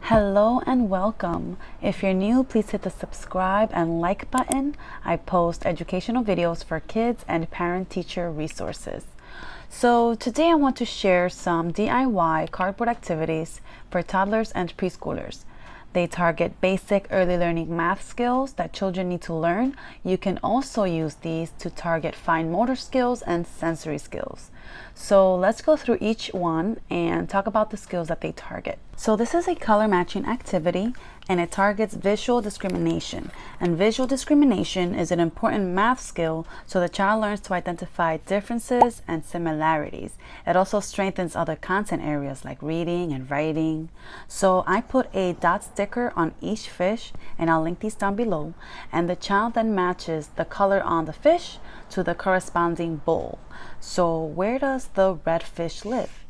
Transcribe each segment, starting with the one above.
Hello and welcome. If you're new, please hit the subscribe and like button. I post educational videos for kids and parent-teacher resources. So today I want to share some DIY cardboard activities for toddlers and preschoolers. They target basic early learning math skills that children need to learn. You can also use these to target fine motor skills and sensory skills. So let's go through each one and talk about the skills that they target. So this is a color matching activity and it targets visual discrimination. And visual discrimination is an important math skill so the child learns to identify differences and similarities. It also strengthens other content areas like reading and writing. So I put a dot sticker on each fish and I'll link these down below. And the child then matches the color on the fish to the corresponding bowl. So where does the red fish live?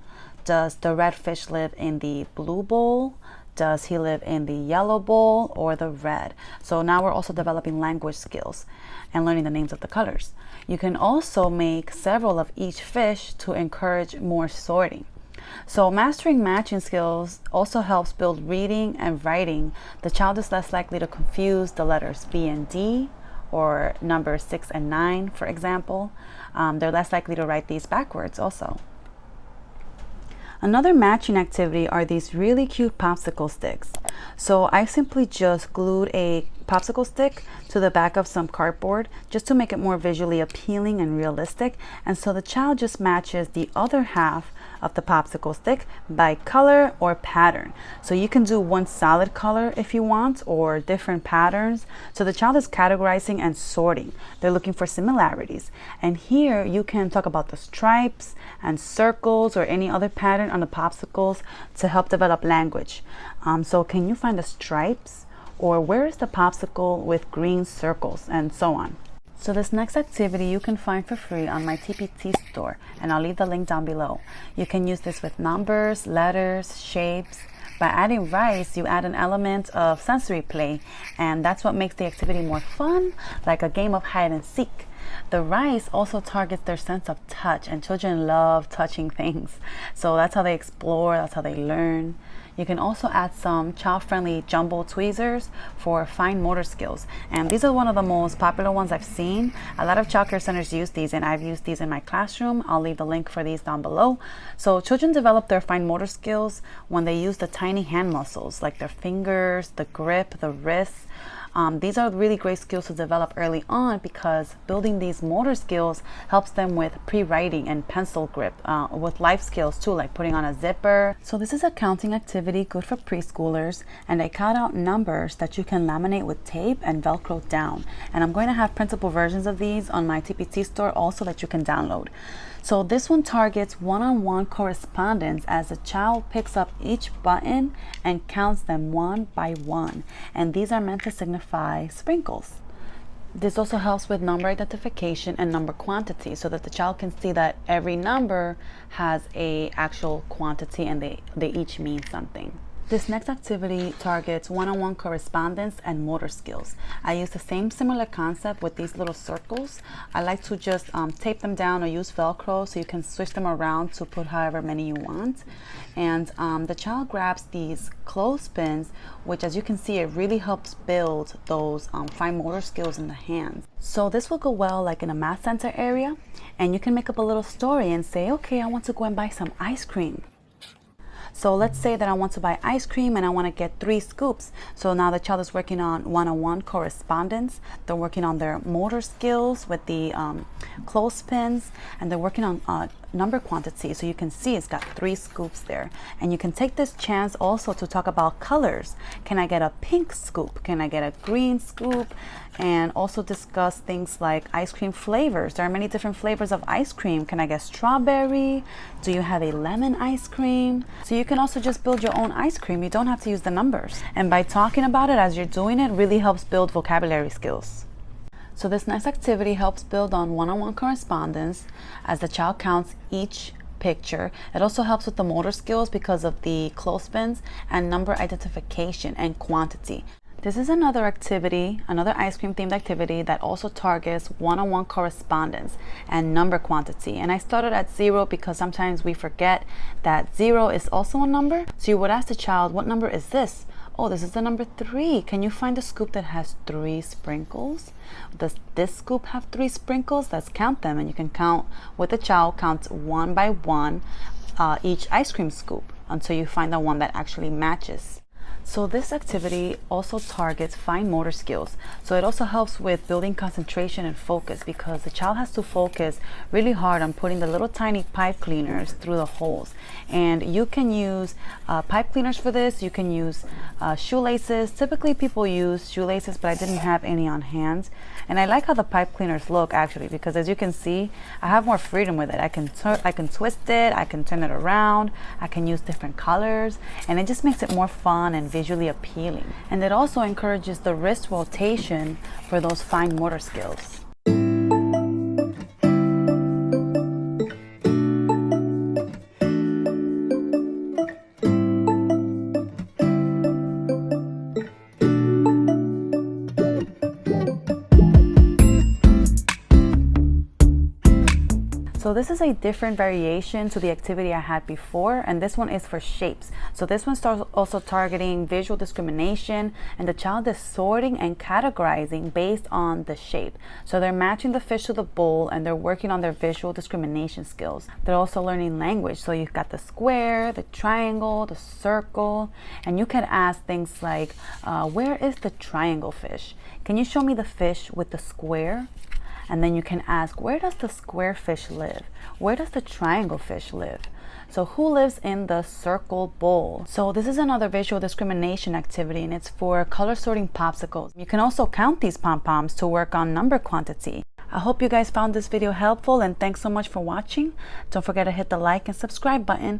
Does the red fish live in the blue bowl? Does he live in the yellow bowl or the red? So now we're also developing language skills and learning the names of the colors. You can also make several of each fish to encourage more sorting. So mastering matching skills also helps build reading and writing. The child is less likely to confuse the letters B and D or numbers 6 and 9, for example. They're less likely to write these backwards also. Another matching activity are these really cute popsicle sticks. So I simply just glued a popsicle stick to the back of some cardboard just to make it more visually appealing and realistic. And so the child just matches the other half of the popsicle stick by color or pattern. So you can do one solid color if you want, or different patterns. So the child is categorizing and sorting. They're looking for similarities. And here you can talk about the stripes and circles or any other pattern on the popsicles to help develop language. So can you find the stripes? Or where is the popsicle with green circles, and so on. So this next activity you can find for free on my TPT store, and I'll leave the link down below. You can use this with numbers, letters, shapes. By adding rice, you add an element of sensory play, and that's what makes the activity more fun, like a game of hide and seek. The rice also targets their sense of touch, and children love touching things. So that's how they explore, that's how they learn. You can also add some child-friendly jumbo tweezers for fine motor skills. And these are one of the most popular ones I've seen. A lot of child care centers use these, and I've used these in my classroom. I'll leave the link for these down below. So children develop their fine motor skills when they use the tiny hand muscles, like their fingers, the grip, the wrists. These are really great skills to develop early on because building these motor skills helps them with pre-writing and pencil grip, with life skills too, like putting on a zipper. So this is a counting activity good for preschoolers, and I cut out numbers that you can laminate with tape and Velcro down. And I'm going to have printable versions of these on my TPT store also that you can download. So this one targets one-on-one correspondence as the child picks up each button and counts them one by one. And these are meant to signify sprinkles. This also helps with number identification and number quantity so that the child can see that every number has an actual quantity and they each mean something. This next activity targets one-on-one correspondence and motor skills. I use the same similar concept with these little circles. I like to just tape them down or use Velcro so you can switch them around to put however many you want. And the child grabs these clothespins, which as you can see, it really helps build those fine motor skills in the hands. So this will go well like in a math center area, and you can make up a little story and say, okay, I want to go and buy some ice cream. So let's say that I want to buy ice cream and I want to get 3 scoops. So now the child is working on one-on-one correspondence. They're working on their motor skills with the clothespins, and they're working on number quantity. So you can see it's got 3 scoops there. And you can take this chance also to talk about colors. Can I get a pink scoop? Can I get a green scoop? And also discuss things like ice cream flavors. There are many different flavors of ice cream. Can I get strawberry? Do you have a lemon ice cream? So you can also just build your own ice cream. You don't have to use the numbers. And by talking about it as you're doing it, really helps build vocabulary skills. So this next activity helps build on one-on-one correspondence as the child counts each picture. It also helps with the motor skills because of the clothespins and number identification and quantity. This is another activity, another ice cream themed activity that also targets one-on-one correspondence and number quantity. And I started at 0 because sometimes we forget that 0 is also a number. So you would ask the child, what number is this? Oh, this is the number 3. Can you find a scoop that has 3 sprinkles? Does this scoop have 3 sprinkles? Let's count them, and you can count with the child, count one by one each ice cream scoop until you find the one that actually matches. So this activity also targets fine motor skills. So it also helps with building concentration and focus, because the child has to focus really hard on putting the little tiny pipe cleaners through the holes. And you can use pipe cleaners for this. You can use shoelaces. Typically people use shoelaces, but I didn't have any on hand. And I like how the pipe cleaners look, actually, because as you can see, I have more freedom with it. I can twist it, I can turn it around, I can use different colors, and it just makes it more fun and visually appealing. And it also encourages the wrist rotation for those fine motor skills. So this is a different variation to the activity I had before, and this one is for shapes. So this one starts also targeting visual discrimination, and the child is sorting and categorizing based on the shape. So they're matching the fish to the bowl, and they're working on their visual discrimination skills. They're also learning language. So you've got the square, the triangle, the circle, and you can ask things like, where is the triangle fish? Can you show me the fish with the square? And then you can ask, where does the square fish live? Where does the triangle fish live? So who lives in the circle bowl? So this is another visual discrimination activity, and it's for color sorting popsicles. You can also count these pom-poms to work on number quantity. I hope you guys found this video helpful, and thanks so much for watching. Don't forget to hit the like and subscribe button.